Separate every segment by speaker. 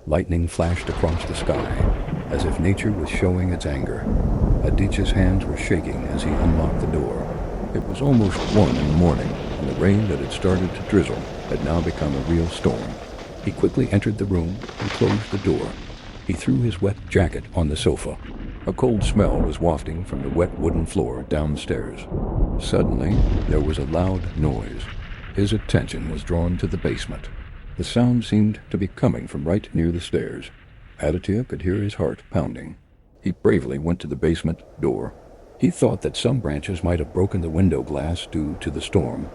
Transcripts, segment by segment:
Speaker 1: Lightning flashed across the sky, as if nature was showing its anger. Aditya's hands were shaking as he unlocked the door. It was almost 1 in the morning, and the rain that had started to drizzle had now become a real storm. He quickly entered the room and closed the door. He threw his wet jacket on the sofa. A cold smell was wafting from the wet wooden floor downstairs. Suddenly, there was a loud noise. His attention was drawn to the basement. The sound seemed to be coming from right near the stairs. Aditya could hear his heart pounding. He bravely went to the basement door. He thought that some branches might have broken the window glass due to the storm.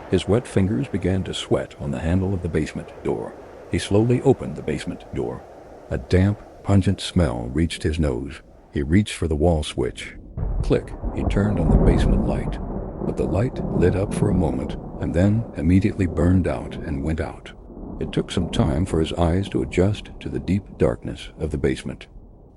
Speaker 1: His wet fingers began to sweat on the handle of the basement door. He slowly opened the basement door. A damp, pungent smell reached his nose. He reached for the wall switch. Click, he turned on the basement light. But the light lit up for a moment and then immediately burned out and went out. It took some time for his eyes to adjust to the deep darkness of the basement.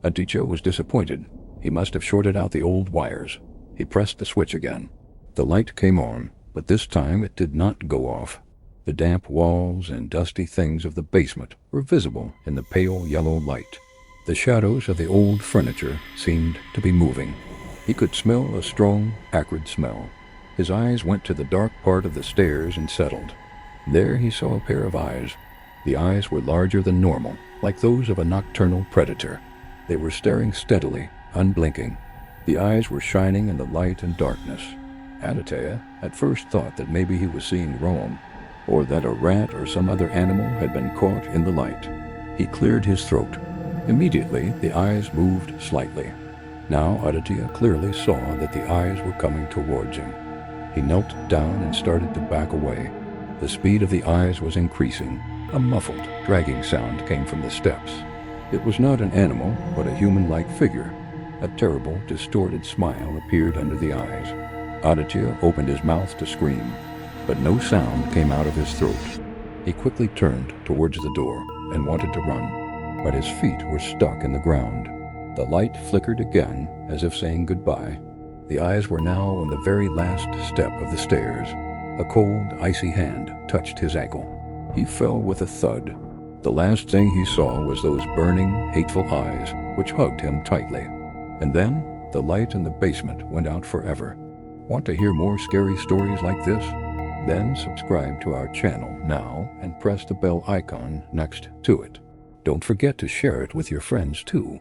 Speaker 1: Aditya was disappointed. He must have shorted out the old wires. He pressed the switch again. The light came on, but this time it did not go off. The damp walls and dusty things of the basement were visible in the pale yellow light. The shadows of the old furniture seemed to be moving. He could smell a strong, acrid smell. His eyes went to the dark part of the stairs and settled. There he saw a pair of eyes. The eyes were larger than normal, like those of a nocturnal predator. They were staring steadily, unblinking. The eyes were shining in the light and darkness. Aditya at first thought that maybe he was seeing wrong, or that a rat or some other animal had been caught in the light. He cleared his throat. Immediately, the eyes moved slightly. Now Aditya clearly saw that the eyes were coming towards him. He knelt down and started to back away. The speed of the eyes was increasing. A muffled, dragging sound came from the steps. It was not an animal, but a human-like figure. A terrible, distorted smile appeared under the eyes. Aditya opened his mouth to scream, but no sound came out of his throat. He quickly turned towards the door and wanted to run, but his feet were stuck in the ground. The light flickered again, as if saying goodbye. The eyes were now on the very last step of the stairs. A cold, icy hand touched his ankle. He fell with a thud. The last thing he saw was those burning, hateful eyes which hugged him tightly. And then the light in the basement went out forever. Want to hear more scary stories like this? Then subscribe to our channel now and press the bell icon next to it. Don't forget to share it with your friends too.